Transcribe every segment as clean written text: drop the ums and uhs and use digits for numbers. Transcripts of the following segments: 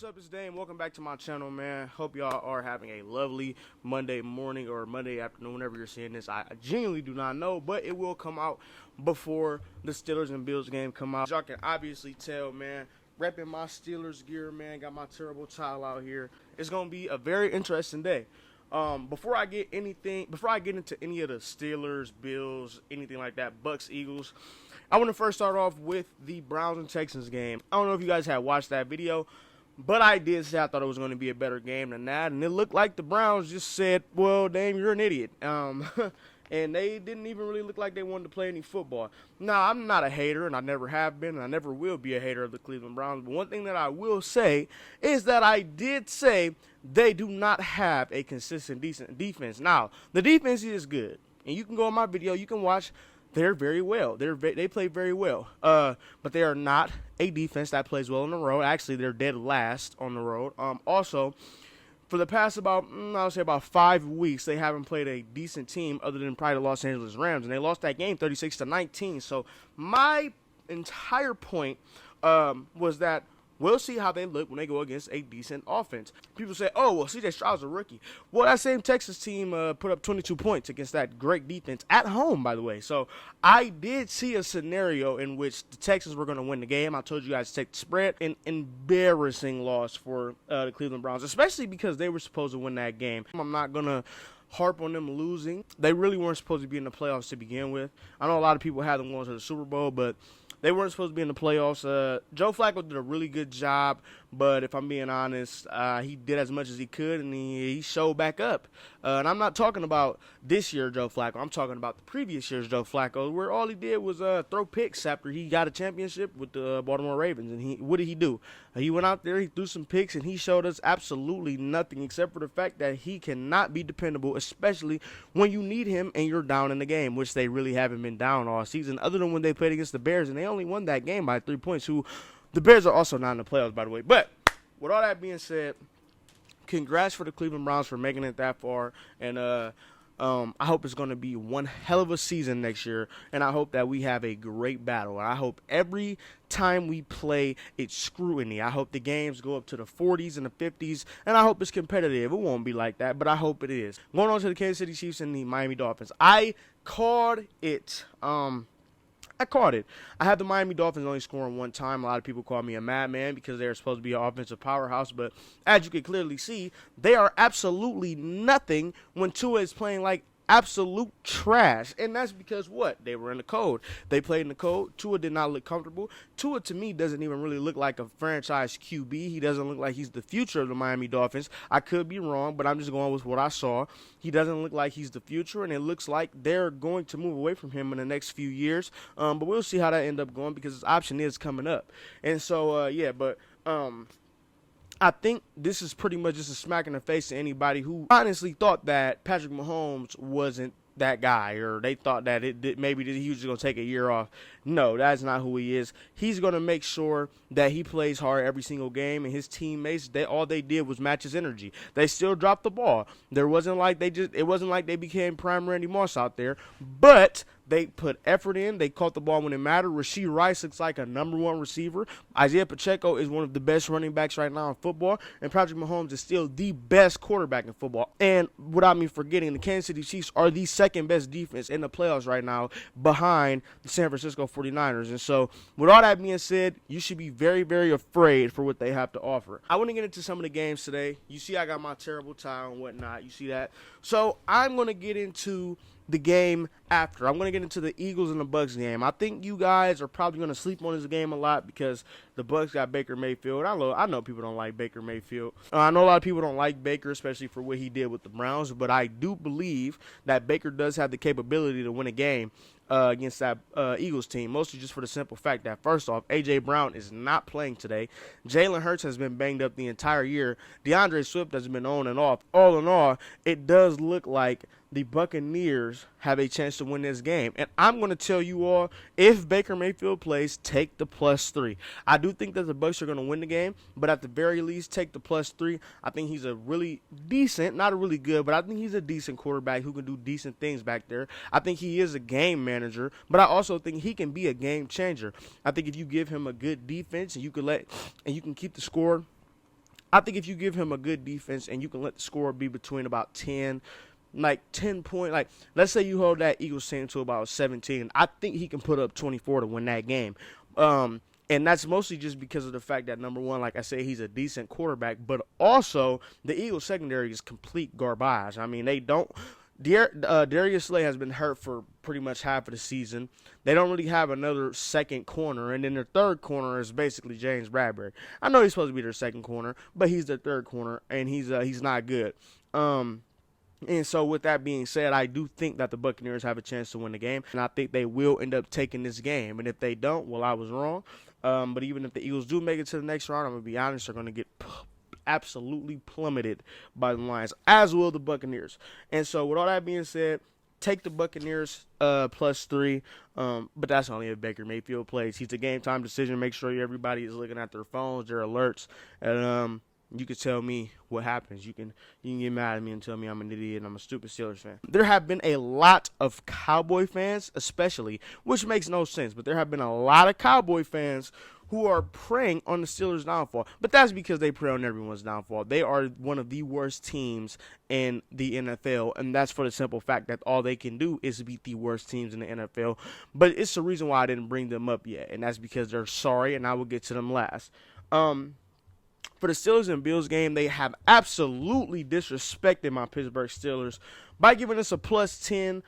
What's up, it's Dame. Welcome back to my channel, man. Hope y'all are having a lovely Monday morning or Monday afternoon, whenever you're seeing this. I genuinely do not know, but it will come out before the Steelers and Bills game come out. Y'all can obviously tell, man, repping my Steelers gear, man. Got my terrible towel out here. It's gonna be a very interesting day. Before I get into any of the Steelers, Bills, anything like that, Bucks, Eagles, I want to first start off with the Browns and Texans game. I don't know if you guys had watched that video, but I did say I thought it was going to be a better game than that, and it looked like the Browns just said, well, damn, you're an idiot. And they didn't even really look like they wanted to play any football. Now, I'm not a hater, and I never have been, and I never will be a hater of the Cleveland Browns. But one thing that I will say is that I did say they do not have a consistent, decent defense. Now, the defense is good, and you can go on my video, you can watch. They're very well. They play very well. But they are not a defense that plays well on the road. Actually, they're dead last on the road. Also, for the past about 5 weeks, they haven't played a decent team other than probably the Los Angeles Rams, and they lost that game 36-19. So my entire point was that we'll see how they look when they go against a decent offense. People say, oh, well, C.J. Stroud's a rookie. Well, that same Texas team put up 22 points against that great defense at home, by the way. So I did see a scenario in which the Texans were going to win the game. I told you guys to take the spread. An embarrassing loss for the Cleveland Browns, especially because they were supposed to win that game. I'm not going to harp on them losing. They really weren't supposed to be in the playoffs to begin with. I know a lot of people had them going to the Super Bowl, but they weren't supposed to be in the playoffs. Joe Flacco did a really good job, but if I'm being honest, he did as much as he could, and he showed back up. And I'm not talking about this year Joe Flacco. I'm talking about the previous year's Joe Flacco, where all he did was throw picks after he got a championship with the Baltimore Ravens. And what did he do? He went out there, he threw some picks, and he showed us absolutely nothing except for the fact that he cannot be dependable, especially when you need him and you're down in the game, which they really haven't been down all season, other than when they played against the Bears, and they only won that game by 3 points, who the Bears are also not in the playoffs, by the way. But with all that being said, congrats for the Cleveland Browns for making it that far, and I hope it's going to be one hell of a season next year, and I hope that we have a great battle. I hope every time we play, it's scrutiny. I hope the games go up to the 40s and the 50s, and I hope it's competitive. It won't be like that, but I hope it is. Going on to the Kansas City Chiefs and the Miami Dolphins. I called it. I had the Miami Dolphins only scoring one time. A lot of people call me a madman because they're supposed to be an offensive powerhouse. But as you can clearly see, they are absolutely nothing when Tua is playing like absolute trash. And that's because what? They were in the cold. They played in the cold. Tua did not look comfortable. Tua, to me, doesn't even really look like a franchise QB. He doesn't look like he's the future of the Miami Dolphins. I could be wrong, but I'm just going with what I saw. He doesn't look like he's the future, and it looks like they're going to move away from him in the next few years. But we'll see how that ends up going because his option is coming up. And so, I think this is pretty much just a smack in the face to anybody who honestly thought that Patrick Mahomes wasn't that guy, or they thought that maybe he was just going to take a year off. No, that's not who he is. He's going to make sure that he plays hard every single game, and his teammates, all they did was match his energy. They still dropped the ball. It wasn't like they became prime Randy Moss out there, but they put effort in. They caught the ball when it mattered. Rashee Rice looks like a #1 receiver. Isaiah Pacheco is one of the best running backs right now in football. And Patrick Mahomes is still the best quarterback in football. And without me forgetting, the Kansas City Chiefs are the second best defense in the playoffs right now behind the San Francisco 49ers. And so with all that being said, you should be very, very afraid for what they have to offer. I want to get into some of the games today. You see I got my terrible tie and whatnot. You see that? So I'm going to get into the game after. I'm going to get into the Eagles and the Bucks game. I think you guys are probably going to sleep on this game a lot because the Bucks got Baker Mayfield. I know people don't like Baker Mayfield. I know a lot of people don't like Baker, especially for what he did with the Browns, but I do believe that Baker does have the capability to win a game against that Eagles team, mostly just for the simple fact that, first off, A.J. Brown is not playing today. Jalen Hurts has been banged up the entire year. DeAndre Swift has been on and off. All in all, it does look like the Buccaneers have a chance to win this game. And I'm going to tell you all, if Baker Mayfield plays, take the +3. I do think that the Bucs are going to win the game, but at the very least, take the +3. I think he's a really decent, not a really good, but I think he's a decent quarterback who can do decent things back there. I think he is a game manager, but I also think he can be a game changer. I think if you give him a good defense and you can keep the score I think if you give him a good defense and you can let the score be between about 10, like 10 point, like let's say you hold that Eagles team to about 17, I think he can put up 24 to win that game. And that's mostly just because of the fact that, number one, like I say, he's a decent quarterback, but also the Eagles secondary is complete garbage. I mean, they don't. Darius Slay has been hurt for pretty much half of the season. They don't really have another second corner, and then their third corner is basically James Bradbury. I know he's supposed to be their second corner, but he's their third corner, and he's not good. And so with that being said, I do think that the Buccaneers have a chance to win the game, and I think they will end up taking this game. And if they don't, well, I was wrong. But even if the Eagles do make it to the next round, I'm going to be honest, they're going to get absolutely plummeted by the Lions, as will the Buccaneers. And so with all that being said, take the Buccaneers +3, but that's only if Baker Mayfield plays. He's a game-time decision. Make sure everybody is looking at their phones, their alerts, and you can tell me what happens. You can get mad at me and tell me I'm an idiot and I'm a stupid Steelers fan. There have been a lot of Cowboy fans, especially, which makes no sense, but there have been a lot of Cowboy fans who are preying on the Steelers' downfall. But that's because they prey on everyone's downfall. They are one of the worst teams in the NFL, and that's for the simple fact that all they can do is beat the worst teams in the NFL. But it's the reason why I didn't bring them up yet, and that's because they're sorry, and I will get to them last. For the Steelers and Bills game, they have absolutely disrespected my Pittsburgh Steelers by giving us a +10.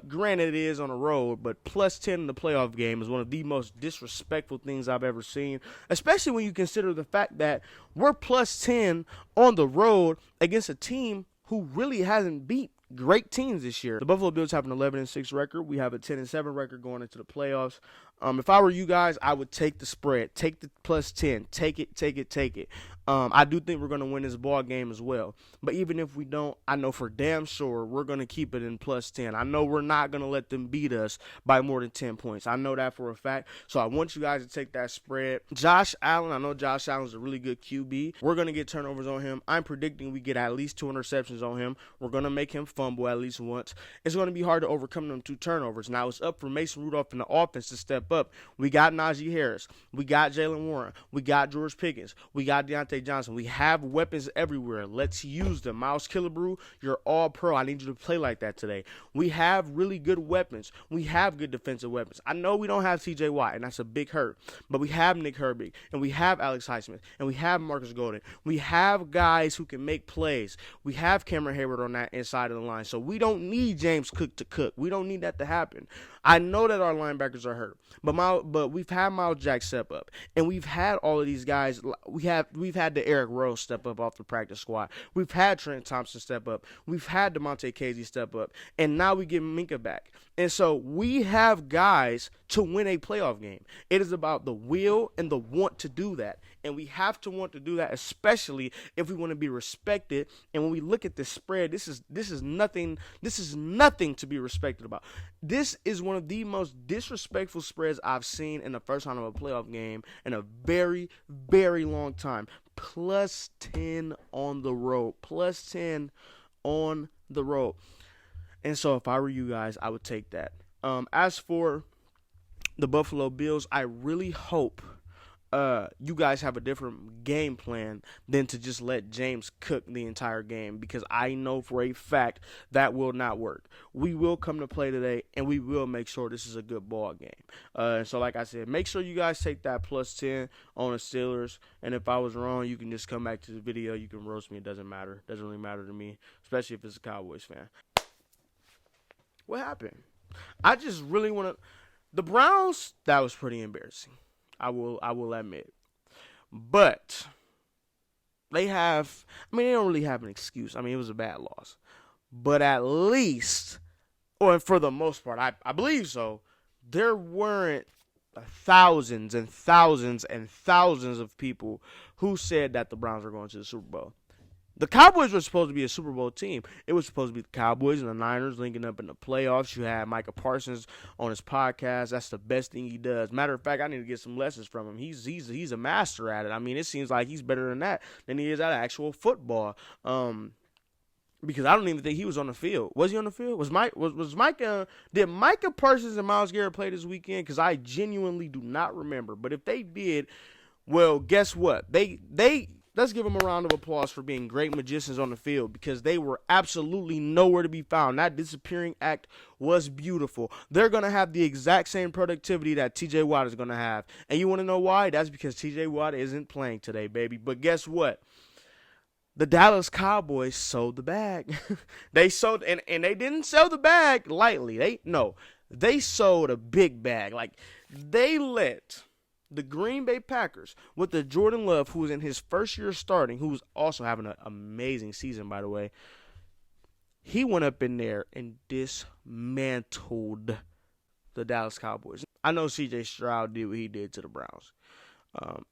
Granted, it is on the road, but +10 in the playoff game is one of the most disrespectful things I've ever seen, especially when you consider the fact that we're +10 on the road against a team who really hasn't beat great teams this year. The Buffalo Bills have an 11-6 record. We have a 10-7 record going into the playoffs. If I were you guys, I would take the spread. Take the +10. Take it. I do think we're going to win this ball game as well. But even if we don't, I know for damn sure we're going to keep it in +10. I know we're not going to let them beat us by more than 10 points. I know that for a fact. So I want you guys to take that spread. Josh Allen, I know Josh Allen's a really good QB. We're going to get turnovers on him. I'm predicting we get at least 2 interceptions on him. We're going to make him fumble at least once. It's going to be hard to overcome them 2 turnovers. Now, it's up for Mason Rudolph in the offense to step up. We got Najee Harris. We got Jaylen Warren. We got George Pickens. We got Deontay Johnson. We have weapons everywhere. Let's use them. Miles Killebrew, you're all pro. I need you to play like that today. We have really good weapons. We have good defensive weapons. I know we don't have TJ Watt, and that's a big hurt, but we have Nick Herbig, and we have Alex Highsmith, and we have Marcus Golden. We have guys who can make plays. We have Cameron Hayward on that inside of the line, so we don't need James Cook to cook. We don't need that to happen. I know that our linebackers are hurt, but we've had Miles Jack step up, and we've had all of these guys. We've had the Eric Rose step up off the practice squad. We've had Trent Thompson step up. We've had DeMonte Casey step up, and now we get Minka back. And so we have guys to win a playoff game. It is about the will and the want to do that, and we have to want to do that, especially if we want to be respected. And when we look at this spread, this is nothing. This is nothing to be respected about. This is one of the most disrespectful spreads I've seen in the first round of a playoff game in a very, very long time. +10 on the road. +10 on the road. And so if I were you guys, I would take that. As for the Buffalo Bills, I really hope you guys have a different game plan than to just let James cook the entire game, because I know for a fact that will not work. We will come to play today, and we will make sure this is a good ball game. So like I said, make sure you guys take that +10 on the Steelers, and if I was wrong, you can just come back to the video. You can roast me. It doesn't matter. It doesn't really matter to me, especially if it's a Cowboys fan. What happened? I just really want to – the Browns, that was pretty embarrassing. I will admit. But they have, they don't really have an excuse. It was a bad loss. But at least, or for the most part, I believe so, there weren't thousands and thousands and thousands of people who said that the Browns were going to the Super Bowl. The Cowboys were supposed to be a Super Bowl team. It was supposed to be the Cowboys and the Niners linking up in the playoffs. You had Micah Parsons on his podcast. That's the best thing he does. Matter of fact, I need to get some lessons from him. He's a master at it. It seems like he's better than that than he is at actual football. Because I don't even think he was on the field. Was he on the field? Did Micah Parsons and Myles Garrett play this weekend? Because I genuinely do not remember. But if they did, well, guess what? They let's give them a round of applause for being great magicians on the field, because they were absolutely nowhere to be found. That disappearing act was beautiful. They're going to have the exact same productivity that TJ Watt is going to have. And you want to know why? That's because TJ Watt isn't playing today, baby. But guess what? The Dallas Cowboys sold the bag. They sold, and they didn't sell the bag lightly. They sold a big bag. Like, they let the Green Bay Packers, with the Jordan Love, who was in his first year starting, who was also having an amazing season, by the way, he went up in there and dismantled the Dallas Cowboys. I know C.J. Stroud did what he did to the Browns.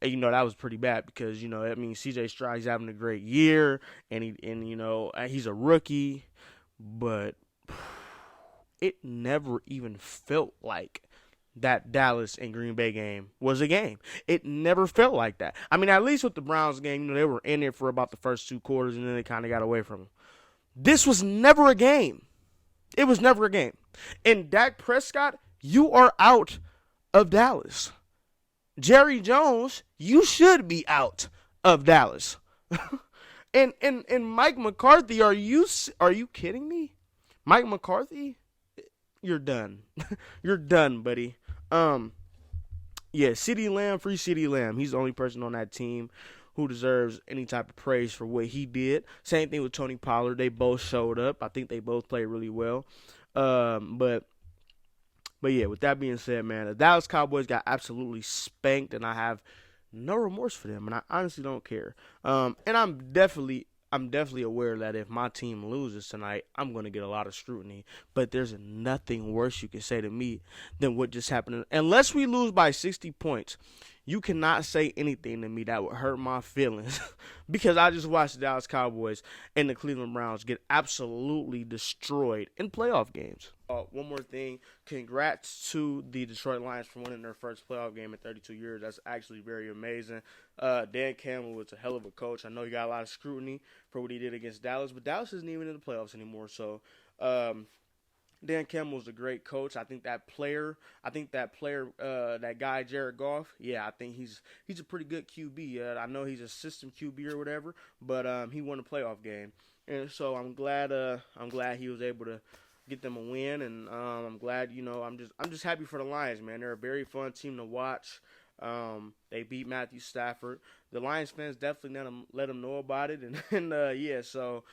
And that was pretty bad, because C.J. Stroud, he's having a great year, and he's a rookie, but it never even felt like that Dallas and Green Bay game was a game. It never felt like that. I mean, at least with the Browns game, they were in it for about the first 2 quarters, and then they kind of got away from them. This was never a game. It was never a game. And Dak Prescott, you are out of Dallas. Jerry Jones, you should be out of Dallas. and Mike McCarthy, are you kidding me? Mike McCarthy, you're done. You're done, buddy. Yeah, CeeDee Lamb, free CeeDee Lamb. He's the only person on that team who deserves any type of praise for what he did. Same thing with Tony Pollard. They both showed up. I think they both played really well. But yeah, with that being said, man, the Dallas Cowboys got absolutely spanked, and I have no remorse for them, and I honestly don't care. And I'm definitely aware that if my team loses tonight, I'm going to get a lot of scrutiny. But there's nothing worse you can say to me than what just happened. Unless we lose by 60 points, you cannot say anything to me that would hurt my feelings, because I just watched the Dallas Cowboys and the Cleveland Browns get absolutely destroyed in playoff games. One more thing. Congrats to the Detroit Lions for winning their first playoff game in 32 years. That's actually very amazing. Dan Campbell was a hell of a coach. I know he got a lot of scrutiny for what he did against Dallas, but Dallas isn't even in the playoffs anymore. So Dan Campbell's a great coach. I think that guy Jared Goff, yeah, I think he's a pretty good QB. I know he's a system QB or whatever, but he won a playoff game, and so I'm glad he was able to get them a win, and I'm glad, I'm just happy for the Lions, man. They're a very fun team to watch. They beat Matthew Stafford. The Lions fans definitely let them know about it, and yeah, so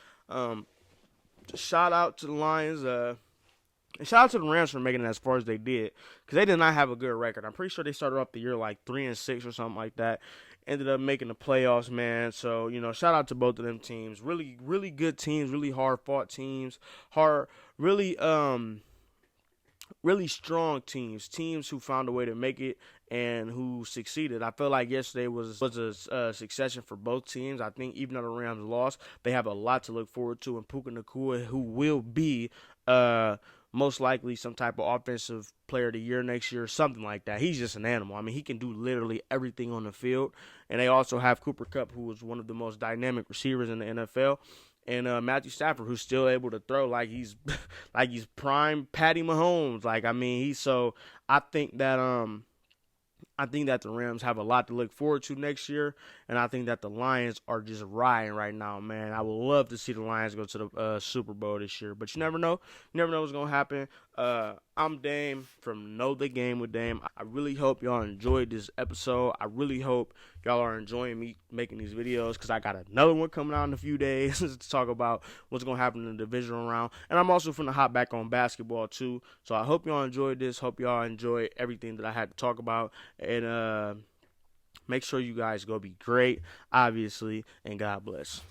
shout out to the Lions. And shout out to the Rams for making it as far as they did, because they did not have a good record. I'm pretty sure they started off the year like 3-6 or something like that. Ended up making the playoffs, man. So, shout out to both of them teams. Really, really good teams. Really hard-fought teams. Really strong teams. Teams who found a way to make it and who succeeded. I feel like yesterday was a succession for both teams. I think even though the Rams lost, they have a lot to look forward to. And Puka Nacua, who will be most likely some type of offensive player of the year next year, something like that. He's just an animal. I mean, he can do literally everything on the field. And they also have Cooper Kupp, who is one of the most dynamic receivers in the NFL. And Matthew Stafford, who's still able to throw like he's prime Patty Mahomes. I think that the Rams have a lot to look forward to next year, and I think that the Lions are just riding right now, man. I would love to see the Lions go to the Super Bowl this year, but you never know. You never know what's going to happen. I'm Dame from Know the Game with Dame. I really hope y'all enjoyed this episode. I really hope y'all are enjoying me making these videos, because I got another one coming out in a few days to talk about what's going to happen in the divisional round. And I'm also finna hop back on basketball too. So I hope y'all enjoyed this. Hope y'all enjoyed everything that I had to talk about. And make sure you guys go be great, obviously, and God bless.